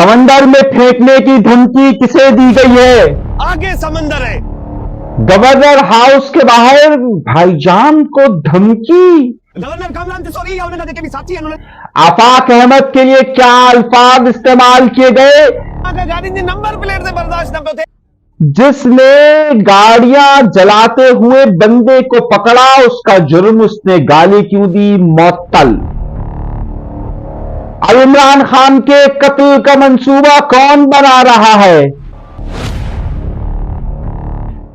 समंदर में फेंकने की धमकी किसे दी गई है? आगे समंदर है। गवर्नर हाउस के बाहर भाईजान को धमकी। गवर्नर कामरान टिसौरी या उन्होंने भी साथी हैं आफाक अहमद के लिए क्या अल्फाज इस्तेमाल किए गए? गाड़ी ने नंबर प्लेट से बर्दाश्त न होते। जिसने गाड़ियां जलाते हुए बंदे को पकड़ा उसका जुर्म उसने गाली क्यों दी? मुअत्तल। अब इमरान खान के कत्ल का मंसूबा कौन बना रहा है?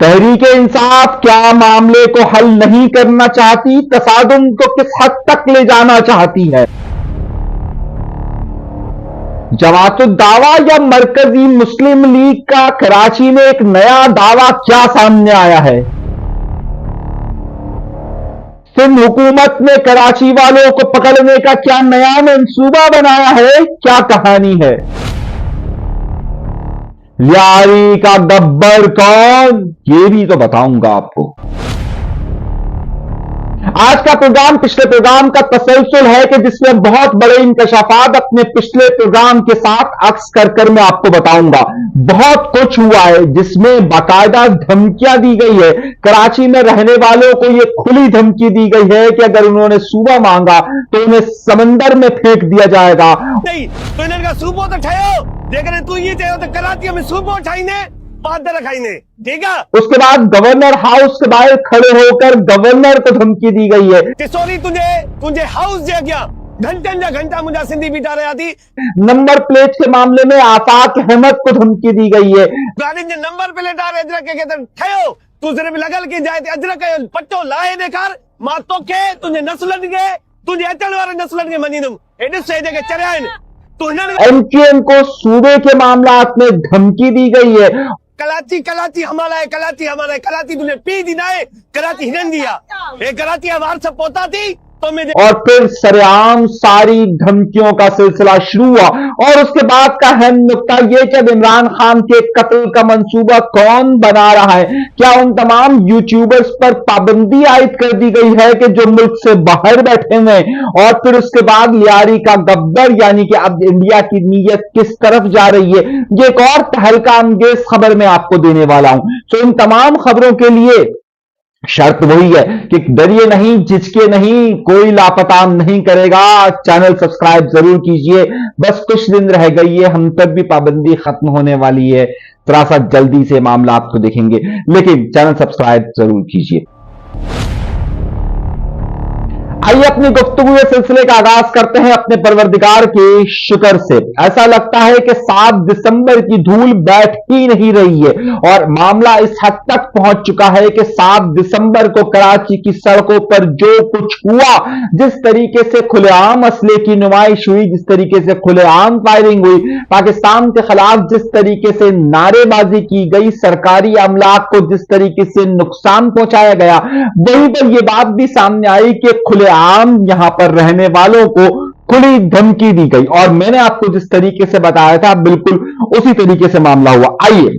तहरीक इंसाफ क्या मामले को हल नहीं करना चाहती? तसादुम को किस हद तक ले जाना चाहती है? जमातुद दावा या मरकजी मुस्लिम लीग का कराची में एक नया दावा क्या सामने आया है? सिंध हुकूमत ने कराची वालों को पकड़ने का क्या नया मंसूबा बनाया है? क्या कहानी है? लियारी का गब्बर कौन, ये भी तो बताऊंगा आपको। आज का प्रोग्राम पिछले प्रोग्राम का तसलसल है कि जिसमें बहुत बड़े इंकशाफात अपने पिछले प्रोग्राम के साथ अक्स कर मैं आपको बताऊंगा। बहुत कुछ हुआ है जिसमें बाकायदा धमकियां दी गई है। कराची में रहने वालों को यह खुली धमकी दी गई है कि अगर उन्होंने सूबा मांगा तो उन्हें समंदर में फेंक दिया जाएगा। नहीं तो इनका सूबो तो ठायो, जेकर तू ये चाहो तो कराची में सूबो ठाईने पादर रखाईने, ठीक है। उसके बाद गवर्नर हाउस के बाहर खड़े होकर गवर्नर को धमकी दी गई है। टिसौरी तुझे हाउस जे गया घंटा मुझे सिंधी बिठा रहा थी। नंबर प्लेट के मामले में आफाक अहमद को धमकी दी गई है। गाड़ी ने नंबर प्लेट आ रहे अजरक के कहते ठयो तू सिर्फ लगल के जाए अजरक पट्टो लाए देखार मां तो के तुझे नस्लन के तुझे अचण वाले नस्लन के मनीनुम एडे से जगह चढ़िया एमक्यूएम को सूबे के मामलात में धमकी दी गई है। कराची हमारा है, कराची तुझे पी दी ना है, कराची हिरन दिया ये कराची हमारे से पोता थी तो मैं और फिर सरेआम सारी धमकियों का सिलसिला शुरू हुआ। और उसके बाद का अहम नुक्ता यह कि अब इमरान खान के कत्ल का मंसूबा कौन बना रहा है? क्या उन तमाम यूट्यूबर्स पर पाबंदी आयद कर दी गई है कि जो मुल्क से बाहर बैठे हुए हैं? और फिर उसके बाद लियारी का गब्बर यानी कि अब इंडिया की नीयत किस तरफ जा रही है, ये एक और तहलका अंगेज खबर मैं आपको देने वाला हूं। तो इन तमाम खबरों के लिए शर्त वही है कि डरिए नहीं, झिझके नहीं, कोई लापता नहीं करेगा। चैनल सब्सक्राइब जरूर कीजिए। बस कुछ दिन रह गई है, हम तक भी पाबंदी खत्म होने वाली है। थोड़ा सा जल्दी से मामला आपको देखेंगे, लेकिन चैनल सब्सक्राइब जरूर कीजिए। आइए अपनी गुफ्तगू के सिलसिले का आगाज करते हैं अपने परवरदिगार के शुक्र से। ऐसा लगता है कि 7 दिसंबर की धूल बैठ ही नहीं रही है और मामला इस हद तक पहुंच चुका है कि 7 दिसंबर को कराची की सड़कों पर जो कुछ हुआ, जिस तरीके से खुलेआम असले की नुमाइश हुई, जिस तरीके से खुलेआम फायरिंग हुई, पाकिस्तान के खिलाफ जिस तरीके से नारेबाजी की गई, सरकारी अमलाक को जिस तरीके से नुकसान पहुंचाया गया, वहीं पर यह बात भी सामने आई कि खुलेआम यहां पर रहने वालों को खुली धमकी दी गई। और मैंने आपको जिस तरीके से बताया था बिल्कुल उसी तरीके से मामला हुआ। आइए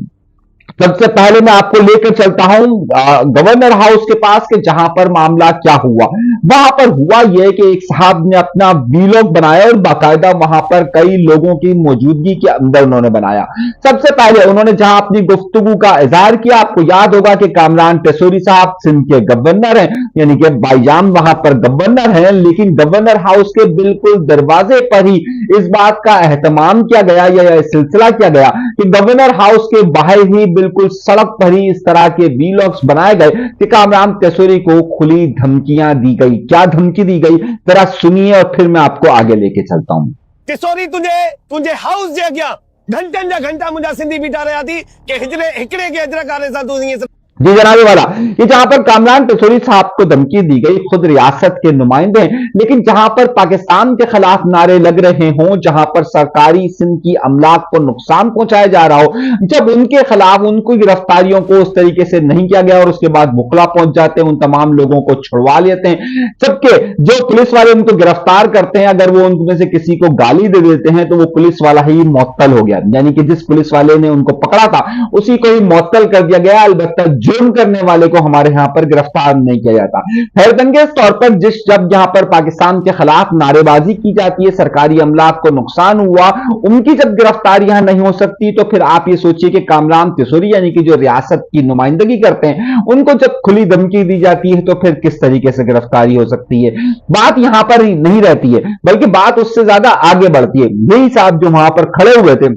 सबसे पहले मैं आपको लेकर चलता हूं गवर्नर हाउस के पास के जहां पर मामला क्या हुआ। वहां पर हुआ यह कि एक साहब ने अपना वीलॉग बनाया और बाकायदा वहां पर कई लोगों की मौजूदगी के अंदर उन्होंने बनाया। सबसे पहले उन्होंने जहां अपनी गुफ्तगू का इजहार किया, आपको याद होगा कि कामरान टिसौरी साहब सिंध के गवर्नर हैं, यानी कि भाईजान वहां पर गवर्नर हैं, लेकिन गवर्नर हाउस के बिल्कुल दरवाजे पर ही इस बात का एहतमाम किया गया या सिलसिला किया गया कि गवर्नर हाउस के बाहर ही बिल्कुल सड़क पर ही इस तरह के वीलॉग्स बनाए गए कि कामरान टिसौरी को खुली धमकियां दी गई। क्या धमकी दी गई जरा सुनिए और फिर मैं आपको आगे लेके चलता हूं। टिसौरी तुझे हाउस जे गया घंटा मुझे सिंधी बिठा रहा थी कि हिकड़े के अजरक आ रहे सा जी जनाबे वाला, कि जहां पर कामरान टिसौरी साहब को धमकी दी गई, खुद रियासत के नुमाइंदे, लेकिन जहां पर पाकिस्तान के खिलाफ नारे लग रहे हों, जहां पर सरकारी सिंध की अमलाक को नुकसान पहुंचाया जा रहा हो, जब उनके खिलाफ उनको गिरफ्तारियों को उस तरीके से नहीं किया गया और उसके बाद बुखला पहुंच जाते हैं, उन तमाम लोगों को छुड़वा लेते हैं। जबकि जो पुलिस वाले उनको गिरफ्तार करते हैं, अगर वो उनमें से किसी को गाली दे देते हैं तो वो पुलिस वाला ही मुअत्तल हो गया, यानी कि जिस पुलिस वाले ने उनको पकड़ा था उसी को ही मुअत्तल कर दिया गया। अलबत्ता जुर्म करने वाले को हमारे यहाँ पर गिरफ्तार नहीं किया जाता। हैरतअंगेज तौर पर जब यहाँ पर पाकिस्तान के खिलाफ नारेबाजी की जाती है, सरकारी अमलाक को नुकसान हुआ, उनकी जब गिरफ्तार यहां नहीं हो सकती, तो फिर आप ये सोचिए कि कामरान तिसोरी यानी कि जो रियासत की नुमाइंदगी करते हैं, उनको जब खुली धमकी दी जाती है तो फिर किस तरीके से गिरफ्तारी हो सकती है। बात यहां पर नहीं रहती है, बल्कि बात उससे ज्यादा आगे बढ़ती है। यही साहब जो वहां पर खड़े हुए थे,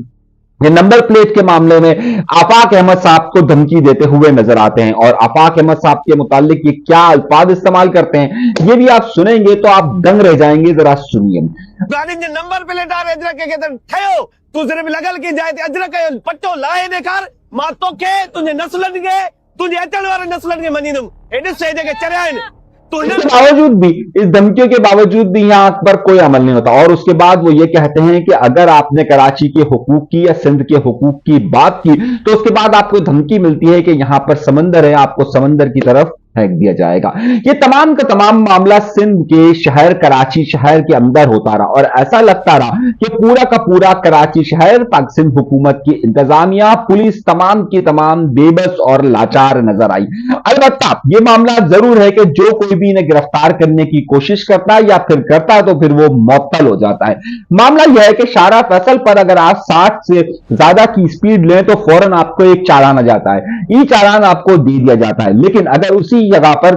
ये नंबर प्लेट के मामले में आफाक अहमद साहब को धमकी देते हुए नजर आते हैं, और आफाक अहमद साहब के मुतालिक ये क्या अल्फाज इस्तेमाल करते हैं, ये भी आप सुनेंगे तो आप दंग रह जाएंगे। जरा सुनिए। गाड़ी जो नंबर प्लेट आ अजरक के कहते ठयो तू सिर्फ लगल की जाए अजरक पट्टो लाहे देखार मां तोखे तुझे नस्लन के तुझे अचण वारे नस्लन के मनीदुम एॾे से जेके चरिया आहिनि। इसके बावजूद भी, इस धमकियों के बावजूद भी यहाँ पर कोई अमल नहीं होता। और उसके बाद वो ये कहते हैं कि अगर आपने कराची के हुकूक की या सिंध के हुकूक की बात की, तो उसके बाद आपको धमकी मिलती है कि यहां पर समंदर है, आपको समंदर की तरफ फेंक दिया जाएगा। ये तमाम का तमाम मामला सिंध के शहर, कराची शहर के अंदर होता रहा, और ऐसा लगता रहा कि पूरा का पूरा कराची शहर, पाक सिंध हुकूमत की इंतजामिया, पुलिस तमाम की तमाम बेबस और लाचार नजर आई। अलबत्ता ये मामला जरूर है कि जो कोई भी इन्हें गिरफ्तार करने की कोशिश करता है या फिर करता है तो फिर वो मुअत्तल हो जाता है। मामला यह है कि शारा फैसल पर अगर आप 60 से ज्यादा की स्पीड लें तो फौरन आपको एक चालान आ जाता है, ई चालान आपको दे दिया जाता है। लेकिन अगर उसी जगह पर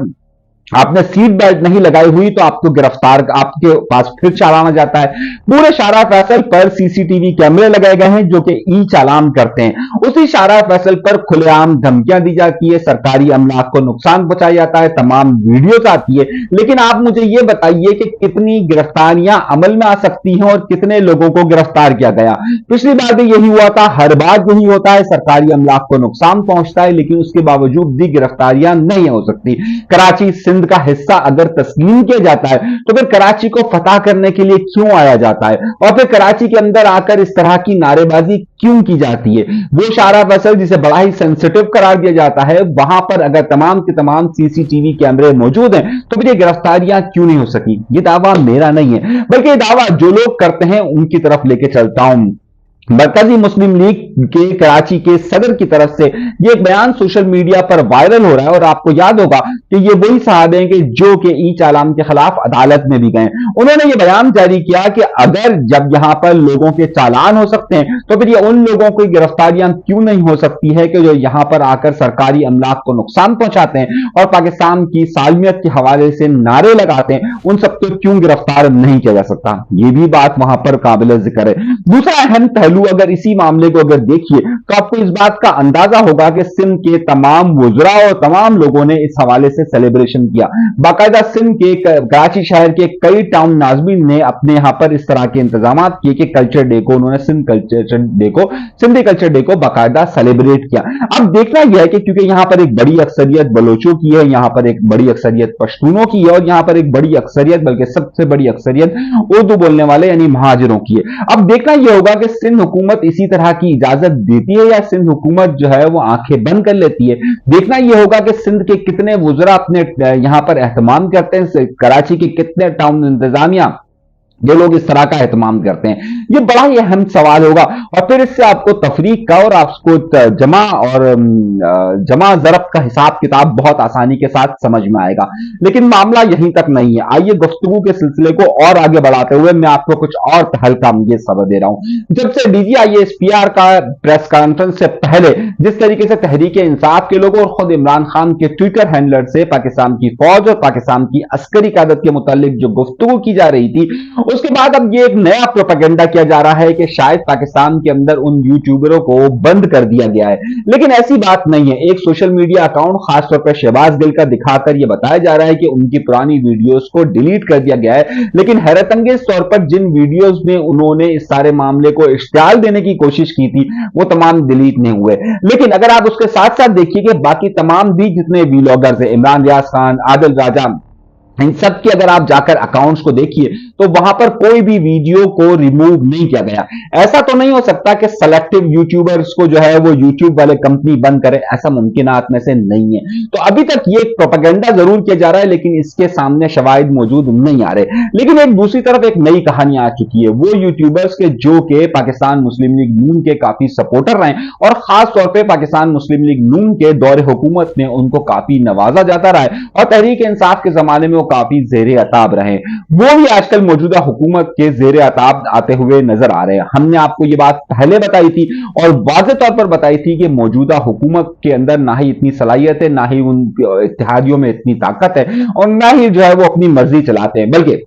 आपने सीट बेल्ट नहीं लगाई हुई तो आपको गिरफ्तार, आपके पास फिर चालान आ जाता है। पूरे शारा फैसल पर सीसीटीवी कैमरे लगाए गए हैं जो कि ई चालान करते हैं। उसी शारा फैसल पर खुलेआम धमकियां दी जाती है, सरकारी अमलाक को नुकसान पहुंचाया जाता है, तमाम वीडियोस आती है। लेकिन आप मुझे यह बताइए कि कितनी गिरफ्तारियां अमल में आ सकती हैं और कितने लोगों को गिरफ्तार किया गया। पिछली बार भी यही हुआ था, हर बार यही होता है, सरकारी अमलाक को नुकसान पहुंचता है लेकिन उसके बावजूद भी गिरफ्तारियां नहीं हो सकती। कराची सिंध का हिस्सा अगर तस्लीम किया जाता है तो फिर कराची को फतह करने के लिए क्यों आया जाता है, और फिर कराची के अंदर आकर इस तरह की नारेबाजी क्यों की जाती है। वो शारा फैसल जिसे बड़ा ही सेंसिटिव करार दिया जाता है, वहां पर अगर तमाम के तमाम सीसीटीवी कैमरे मौजूद हैं तो फिर ये गिरफ्तारियां क्यों नहीं हो सकी। ये दावा मेरा नहीं है, बल्कि ये दावा जो लोग करते हैं उनकी तरफ लेके चलता हूं। मरकजी मुस्लिम लीग के कराची के सदर की तरफ से ये एक बयान सोशल मीडिया पर वायरल हो रहा है, और आपको याद होगा कि ये वही साहब हैं कि जो कि ई चालान के खिलाफ अदालत में भी गए। उन्होंने ये बयान जारी किया कि अगर जब यहां पर लोगों के चालान हो सकते हैं तो फिर ये उन लोगों को गिरफ्तारियां क्यों नहीं हो सकती है कि जो यहां पर आकर सरकारी अमलाक को नुकसान पहुंचाते हैं और पाकिस्तान की सालमियत के हवाले से नारे लगाते हैं, उन सबको क्यों गिरफ्तार नहीं किया जा सकता। ये भी बात वहां पर काबिल जिक्र है। दूसरा अहम पहलू, अगर इसी मामले को अगर देखिए तो आपको इस बात का अंदाजा होगा कि सिंध के तमाम वुज़रा और तमाम लोगों ने इस हवाले से सेलिब्रेशन किया। बाकायदा सिंध के कराची शहर के कई टाउन नाज़मीन ने अपने यहां पर इस तरह के इंतजाम किए कि कल्चर डे को उन्होंने सिंधी कल्चर डे को बाकायदा सेलिब्रेट किया। अब देखना यह है कि क्योंकि यहां पर एक बड़ी अक्सरियत बलोचों की है, यहां पर एक बड़ी अक्सरियत पश्तूनों की है, और यहां पर एक बड़ी अक्सरियत, बल्कि सबसे बड़ी अक्सरियत उर्दू बोलने वाले यानी महाजिरों की है। अब देखना यह होगा कि सिंध हुकूमत इसी तरह की इजाजत देती है या सिंध हुकूमत जो है वो आंखें बंद कर लेती है। देखना यह होगा कि सिंध के कितने वुज़रा अपने यहां पर एहतमाम करते हैं, कराची के कितने टाउन इंतजामिया जो लोग इस तरह का एहतमाम करते हैं। ये बड़ा ही अहम सवाल होगा, और फिर इससे आपको तफरीक का और आपको जमा ज़रब का हिसाब किताब बहुत आसानी के साथ समझ में आएगा। लेकिन मामला यहीं तक नहीं है। आइए गुफ्तगू के सिलसिले को और आगे बढ़ाते हुए मैं आपको कुछ और तहलका ये खबर दे रहा हूं। जब से DGISPR का प्रेस कॉन्फ्रेंस से पहले जिस तरीके से तहरीक इंसाफ के लोगों और खुद इमरान खान के ट्विटर हैंडलर से पाकिस्तान की फौज और पाकिस्तान की अस्करी क़यादत के मुतालिक जो गुफ्तगू की जा रही थी, उसके बाद अब ये एक नया प्रोपेगेंडा किया जा रहा है कि शायद पाकिस्तान के अंदर उन यूट्यूबरों को बंद कर दिया गया है। लेकिन ऐसी बात नहीं है। एक सोशल मीडिया अकाउंट खासतौर पर शहबाज गिल का दिखाकर यह बताया जा रहा है कि उनकी पुरानी वीडियोस को डिलीट कर दिया गया है। लेकिन हैरतअंगेज तौर पर जिन वीडियोस में उन्होंने इस सारे मामले को इश्तियाल देने की कोशिश की थी वो तमाम डिलीट नहीं हुए। लेकिन अगर आप उसके साथ साथ देखिए कि बाकी तमाम भी जितने व्लॉगर्स हैं, इमरान रियाज खान, आदिल राजा, इन सब की अगर आप जाकर अकाउंट्स को देखिए तो वहां पर कोई भी वीडियो को रिमूव नहीं किया गया। ऐसा तो नहीं हो सकता कि सेलेक्टिव यूट्यूबर्स को जो है वो यूट्यूब वाले कंपनी बंद करे, ऐसा मुमकिनात में से नहीं है। तो अभी तक ये प्रोपेगेंडा जरूर किया जा रहा है, लेकिन इसके सामने शवाहिद मौजूद नहीं आ रहे। लेकिन एक दूसरी तरफ एक नई कहानी आ चुकी है, वो यूट्यूबर्स के जो के पाकिस्तान मुस्लिम लीग नून के काफी सपोर्टर रहे और खास तौर पर पाकिस्तान मुस्लिम लीग नून के दौरे हुकूमत में उनको काफी नवाजा जाता रहा है और तहरीक इंसाफ के जमाने में काफी जेर अताब रहे, वो भी आजकल मौजूदा हुकूमत के जेर अताब आते हुए नजर आ रहे हैं। हमने आपको ये बात पहले बताई थी और वाज़ेह तौर पर बताई थी कि मौजूदा हुकूमत के अंदर ना ही इतनी सलाहियत है, ना ही उन इत्तेहादियों में इतनी ताकत है और ना ही जो है वो अपनी मर्जी चलाते हैं, बल्कि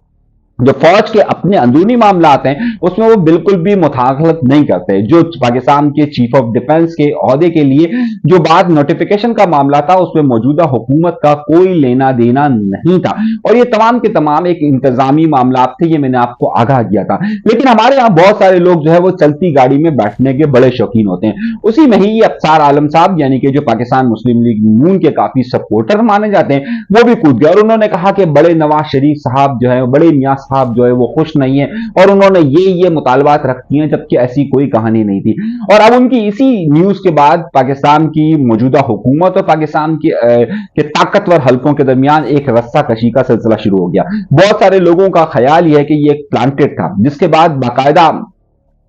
जो फौज के अपने अंदरूनी मामला आते हैं उसमें वो बिल्कुल भी मुदाखलत नहीं करते। जो पाकिस्तान के चीफ ऑफ डिफेंस के ओहदे के लिए जो बात नोटिफिकेशन का मामला था उसमें मौजूदा हुकूमत का कोई लेना देना नहीं था और ये तमाम के तमाम एक इंतजामी मामला थे, ये मैंने आपको आगाह किया था। लेकिन हमारे यहाँ बहुत सारे लोग जो है वो चलती गाड़ी में बैठने के बड़े शौकीन होते हैं। उसी में ही अफसार आलम साहब यानी कि जो पाकिस्तान मुस्लिम लीग नून के काफी सपोर्टर माने जाते हैं वो भी कूद गए और उन्होंने कहा कि बड़े नवाज शरीफ साहब जो है, बड़े मियां साहब जो है वो खुश नहीं है और उन्होंने ये मुतालबात रखती हैं, जबकि ऐसी कोई कहानी नहीं थी। और अब उनकी इसी न्यूज के बाद पाकिस्तान की मौजूदा हुकूमत और पाकिस्तान के ताकतवर हलकों के दरमियान एक रस्सा कशी का सिलसिला शुरू हो गया। बहुत सारे लोगों का ख्याल यह है कि ये एक प्लांटेड था, जिसके बाद बाकायदा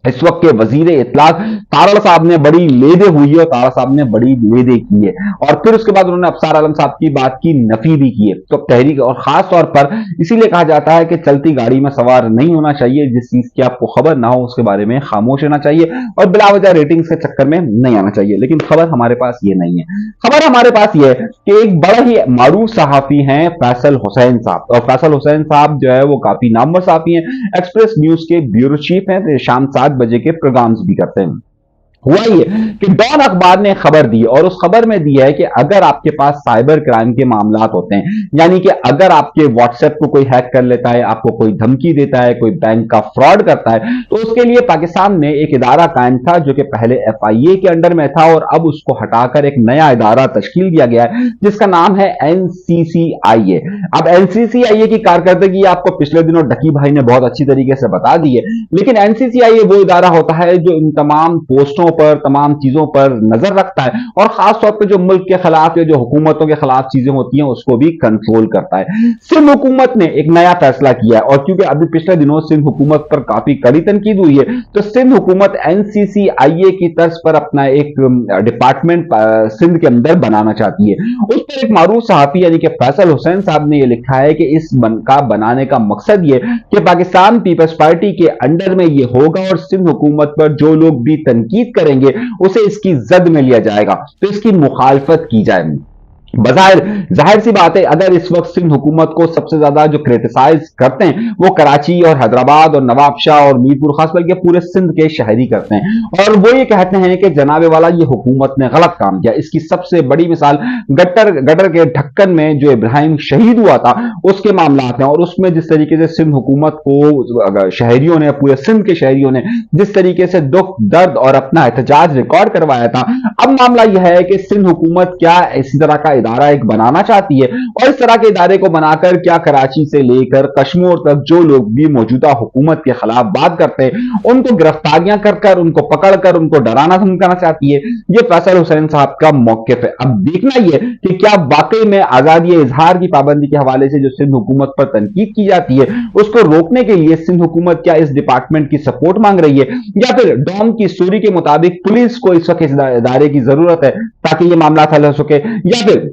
इस वक्त के वजीर इत्तलात तारड़ साहब ने बड़ी लेदे हुई है और तारड़ साहब ने बड़ी लेदे की है और फिर उसके बाद उन्होंने अफसार आलम साहब की बात की नफी भी की है। तो तहरीक और खास तौर पर इसीलिए कहा जाता है कि चलती गाड़ी में सवार नहीं होना चाहिए, जिस चीज की आपको खबर ना हो उसके बारे में खामोश रहना चाहिए और बिलावजह रेटिंग्स के चक्कर में नहीं आना चाहिए। लेकिन खबर हमारे पास ये नहीं है, खबर हमारे पास ये है कि एक बड़ा ही मारूफ सहाफी हैं फैसल हुसैन साहब, और फैसल हुसैन साहब जो है वो काफी नामवर सहाफी हैं, एक्सप्रेस न्यूज के ब्यूरो चीफ हैं, शाम 7 बजे के प्रोग्राम्स भी करते हैं। हुआ ये कि डॉन अखबार ने खबर दी और उस खबर में दिया है कि अगर आपके पास साइबर क्राइम के मामलात होते हैं, यानी कि अगर आपके व्हाट्सएप को कोई हैक कर लेता है, आपको कोई धमकी देता है, कोई बैंक का फ्रॉड करता है, तो उसके लिए पाकिस्तान में एक इदारा कायम था जो कि पहले FIA के अंडर में था और अब उसको हटाकर एक नया इदारा तश्कील दिया गया है जिसका नाम है NCCIA। अब NCCIA की कारकर्दगी आपको पिछले दिनों डकी भाई ने बहुत अच्छी तरीके से बता दी है, लेकिन NCCIA वो इदारा होता है जो इन तमाम पोस्टों पर, तमाम चीजों पर नजर रखता है और खास तौर पर जो मुल्क के खिलाफ या जो हुकूमतों के खिलाफ चीजें होती हैं उसको भी कंट्रोल करता है। सिंध हुकूमत ने एक नया फैसला किया है और क्योंकि अभी पिछले दिनों सिंध हुकूमत पर काफी कड़ी तनकीद हुई है, तो सिंध हुकूमत NCCIA की तर्ज पर अपना एक डिपार्टमेंट सिंध के अंदर बनाना चाहती है। उस पर एक मारूफ सहाफी यानी कि फैसल हुसैन साहब ने यह लिखा है कि इस बनाने का मकसद ये कि पाकिस्तान पीपल्स पार्टी के अंडर में ये होगा और सिंध हुकूमत पर जो लोग भी तनकीद करेंगे उसे इसकी जद में लिया जाएगा, तो इसकी मुखालफत की जाए। जाहिर सी बात है, अगर इस वक्त सिंध हुकूमत को सबसे ज्यादा जो क्रिटिसाइज करते हैं वो कराची और हैदराबाद और नवाबशाह और मीरपुर खास करके पूरे सिंध के शहरी करते हैं और वो ये कहते हैं कि जनाबे वाला ये हुकूमत ने गलत काम किया। इसकी सबसे बड़ी मिसाल गटर के ढक्कन में जो इब्राहिम शहीद हुआ था उसके मामलात हैं और उसमें जिस तरीके से सिंध हुकूमत को शहरियों ने, पूरे सिंध के शहरियों ने जिस तरीके से दुख दर्द और अपना एहतजाज रिकॉर्ड करवाया था, अब मामला यह है कि सिंध हुकूमत क्या इसी तरह का इदारा एक बनाना चाहती है और इस तरह के इदारे को बनाकर क्या कराची से लेकर कश्मीर तक जो लोग भी मौजूदा हुकूमत के खिलाफ बात करते हैं उनको गिरफ्तारियां कर उनको पकड़कर उनको डराना धमकाना चाहती है। ये फैसल हुसैन साहब का मौकिफ है। अब देखना यह कि क्या वाकई में आजादी इजहार की पाबंदी के हवाले से जो सिंध हुकूमत पर तनकीद की जाती है उसको रोकने के लिए सिंध हुकूमत क्या इस डिपार्टमेंट की सपोर्ट मांग रही है या फिर डॉन की स्टोरी के मुताबिक पुलिस को इस वक्त इस इदारे की जरूरत है ताकि ये मामला हल हो सके, या फिर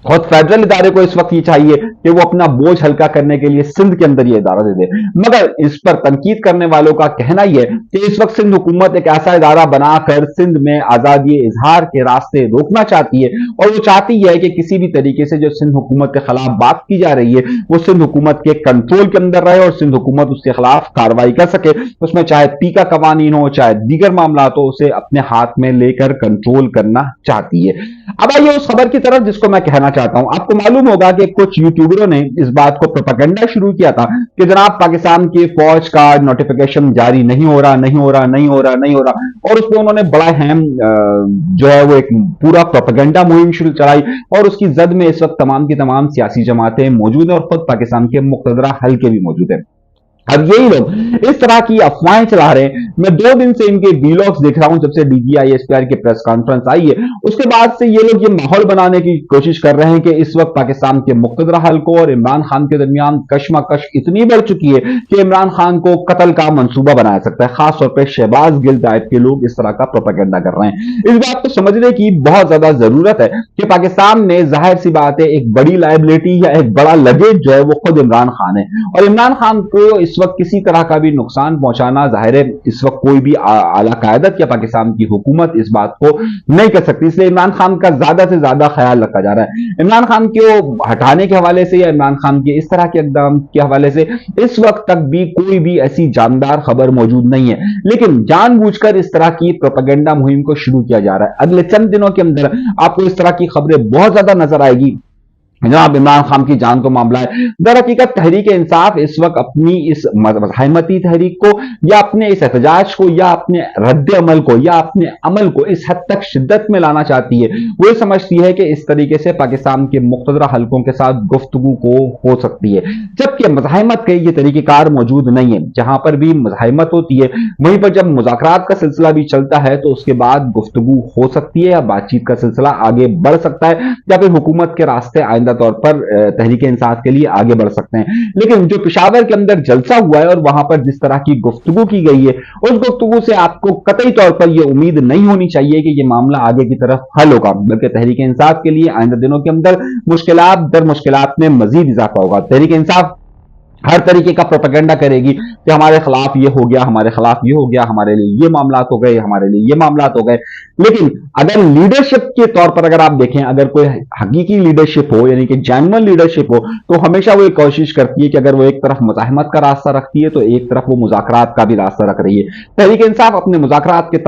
खुद फेडरल इदारे को इस वक्त ये चाहिए कि वो अपना बोझ हल्का करने के लिए सिंध के अंदर ये इदारा दे दे। मगर इस पर तनकीद करने वालों का कहना यह है कि इस वक्त सिंध हुकूमत एक ऐसा इदारा बनाकर सिंध में आजादी इजहार के रास्ते रोकना चाहती है और वो चाहती है कि किसी भी तरीके से जो सिंध हुकूमत के खिलाफ बात की जा रही है वो सिंध हुकूमत के कंट्रोल के अंदर रहे और सिंध हुकूमत उसके खिलाफ कार्रवाई कर सके। उसमें चाहे पीका कवानीन हो चाहे दीगर मामला हो उसे अपने हाथ में लेकर कंट्रोल करना चाहती है। अब आइए उस खबर की तरफ जिसको मैं कहना चाहता हूं। आपको मालूम होगा कि कुछ यूट्यूबरों ने इस बात को प्रोपेगेंडा शुरू किया था कि जनाब पाकिस्तान की फौज का नोटिफिकेशन जारी नहीं हो रहा, और उस पर उन्होंने बड़ा अहम जो है वो एक पूरा प्रोपेगेंडा मुहिम शुरू चलाई, और उसकी जद में इस वक्त तमाम की तमाम सियासी जमातें मौजूद हैं और खुद पाकिस्तान के मुक़तदरा हल्के भी मौजूद हैं। अब यही लोग इस तरह की अफवाहें चला रहे हैं। मैं 2 दिन से इनके वीलॉग्स देख रहा हूं, जब से DGISPR की प्रेस कॉन्फ्रेंस आई है उसके बाद से ये लोग ये माहौल बनाने की कोशिश कर रहे हैं कि इस वक्त पाकिस्तान के मुक़तदरा हल्कों और इमरान खान के दरमियान कशमकश इतनी बढ़ चुकी है कि इमरान खान को कत्ल का मंसूबा बनाया सकता है। खासतौर पर शहबाज गिल टाइप के लोग इस तरह का प्रोपेगेंडा कर रहे हैं। इस बात को समझने की बहुत ज्यादा जरूरत है कि पाकिस्तान में जाहिर सी बात है एक बड़ी लायबिलिटी या एक बड़ा लगेज जो है वो खुद इमरान खान है, और इमरान खान को इस वक्त किसी तरह का भी नुकसान पहुंचाना जाहिर है इस वक्त कोई भी आला क़यादत या पाकिस्तान की हुकूमत इस बात को नहीं कर सकती। इसलिए इमरान खान का ज्यादा से ज्यादा ख्याल रखा जा रहा है। इमरान खान को हटाने के हवाले से या इमरान खान के इस तरह के इक़दाम के हवाले से इस वक्त तक भी कोई भी ऐसी जानदार खबर मौजूद नहीं है, लेकिन जानबूझकर इस तरह की प्रोपेगेंडा मुहिम को शुरू किया जा रहा है। अगले चंद दिनों के अंदर आपको इस तरह की खबरें बहुत ज्यादा नजर आएगी। जनाब इमरान खान की जान को मामला है। दर हकीकत तहरीक इंसाफ इस वक्त अपनी इस मज़ाहमती तहरीक को या अपने इस एहतजाज को या अपने रद्द अमल को या अपने अमल को इस हद तक शिद्दत में लाना चाहती है। वो समझती है कि इस तरीके से पाकिस्तान के मुक़तदरा हल्कों के साथ गुफ्तगू को हो सकती है, जबकि मज़ाहमत के ये तरीक़ेकार मौजूद नहीं है। जहां पर भी मज़ाहमत होती है वहीं पर जब मुज़ाकरात का सिलसिला भी चलता है तो उसके बाद गुफ्तगू हो सकती है या बातचीत का सिलसिला आगे बढ़ सकता है, या फिर हुकूमत के रास्ते आइंदा तौर पर तहरीक इंसाफ के लिए आगे बढ़ सकते हैं। लेकिन जो पेशावर के अंदर जलसा हुआ है और वहां पर जिस तरह की गुफ्तगू की गई है उस गुफ्तगू से आपको कतई तौर पर यह उम्मीद नहीं होनी चाहिए कि यह मामला आगे की तरफ हल होगा, बल्कि तहरीक इंसाफ के लिए आइंदा दिनों के अंदर मुश्किलात दर मुश्किलात में मजीद इजाफा होगा। तहरीक इंसाफ हर तरीके का प्रोपेगेंडा करेगी कि हमारे खिलाफ ये हो गया, हमारे खिलाफ ये हो गया, हमारे लिए ये मामलात हो गए, हमारे लिए ये मामलात हो गए। लेकिन अगर लीडरशिप के तौर पर अगर आप देखें, अगर कोई हकीकी लीडरशिप हो यानी कि जेन्युइन लीडरशिप हो, तो हमेशा वो एक कोशिश करती है कि अगर वो एक तरफ मुज़ाहमत का रास्ता रखती है तो एक तरफ वो मुज़ाकरात का भी रास्ता रख रही है। तहरीक इंसाफ अपने मुज़ाकरात के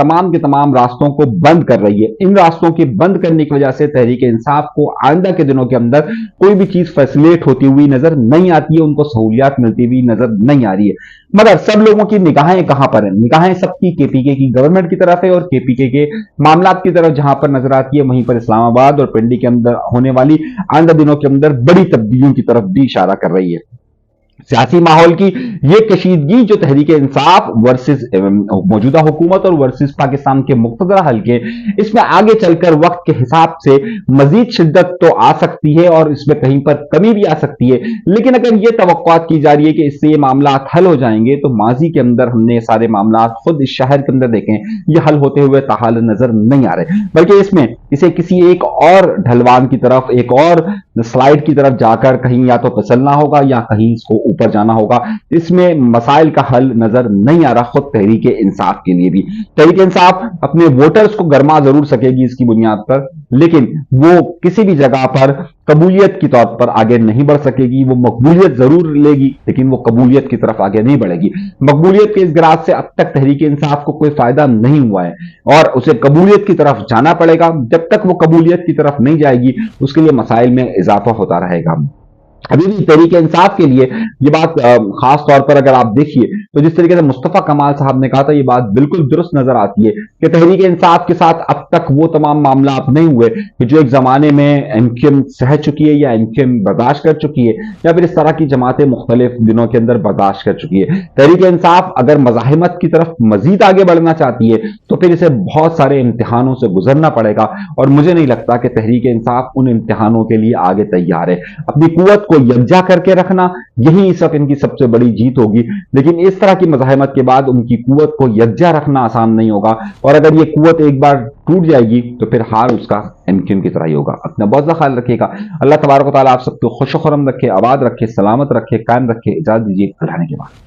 तमाम रास्तों को बंद कर रही है। इन रास्तों के बंद करने की वजह से तहरीक इंसाफ को आइंदा के दिनों के अंदर कोई भी चीज फैसिलेट होती हुई नजर नहीं आती है, उनको सहूलियत मिलती हुई नजर नहीं आ रही है। मगर सब लोगों की निगाहें कहां पर हैं? निगाहें सबकी KPK की गवर्नमेंट की तरफ है और KPK के मामलात की तरफ जहां पर नजर आती है वहीं पर इस्लामाबाद और पिंडी के अंदर होने वाली आइंदा दिनों के अंदर बड़ी तब्दीलियों की तरफ भी इशारा कर रही है। सियासी माहौल की ये कशीदगी जो तहरीक इंसाफ वर्सेस मौजूदा हुकूमत और वर्सेस पाकिस्तान के मुक़तदरा हल्के, इसमें आगे चलकर वक्त के हिसाब से मजीद शिद्दत तो आ सकती है और इसमें कहीं पर कमी भी आ सकती है। लेकिन अगर ये तवक्कुआत की जा रही है कि इससे ये मामला हल हो जाएंगे, तो माजी के अंदर हमने सारे मामला खुद इस शहर के अंदर देखें, ये हल होते हुए ताहाल नजर नहीं आ रहे, बल्कि इसमें इसे किसी एक और ढलवान की तरफ, एक और स्लाइड की तरफ जाकर कहीं या तो फिसलना होगा या कहीं इसको ऊपर जाना होगा। इसमें मसाइल का हल नजर नहीं आ रहा खुद तहरीक इंसाफ के लिए भी। तहरीक इंसाफ अपने वोटर्स को गरमा जरूर सकेगी इसकी बुनियाद पर, लेकिन वो किसी भी जगह पर कबूलियत की तौर पर आगे नहीं बढ़ सकेगी। वो मकबूलियत जरूर लेगी लेकिन वो कबूलियत की तरफ आगे नहीं बढ़ेगी। मकबूलियत के इस ग्राफ से अब तक तहरीक इंसाफ को कोई फायदा नहीं हुआ है और उसे कबूलियत की तरफ जाना पड़ेगा। जब तक वो कबूलियत की तरफ नहीं जाएगी उसके लिए मसाइल में इजाफा होता रहेगा। अभी भी तहरीक इंसाफ के लिए ये बात खास तौर पर अगर आप देखिए तो जिस तरीके से मुस्तफा कमाल साहब ने कहा था, ये बात बिल्कुल दुरुस्त नजर आती है कि तहरीक इंसाफ के साथ अब तक वो तमाम मामला नहीं हुए कि जो एक जमाने में MQM सह चुकी है या MQM बर्दाश्त कर चुकी है या फिर इस तरह की जमातें मुख्तलिफ दिनों के अंदर बर्दाश्त कर चुकी है। तहरीक इंसाफ अगर मज़ाहिमत की तरफ मजीद आगे बढ़ना चाहती है तो फिर इसे बहुत सारे इम्तिहानों से गुजरना पड़ेगा और मुझे नहीं लगता कि तहरीक इंसाफ उन इम्तिहानों के लिए आगे तैयार है। अपनी कुव्वत को यकजा करके रखना यही इस वक्त इनकी सबसे बड़ी जीत होगी, लेकिन इस तरह की मज़ाहिमत के बाद उनकी कुव्वत को यकजा रखना आसान नहीं होगा और अगर ये कुव्वत एक बार टूट जाएगी तो फिर हार उसका MQM की तरह ही होगा। अपना बहुत ज़्यादा ख्याल रखिएगा। अल्लाह तबारक व तआला आप सबको खुश खुर्रम रखे, आबाद रखे, सलामत रखे, कायम रखे। इजाज़त दीजिए, अल्लाह के बाद।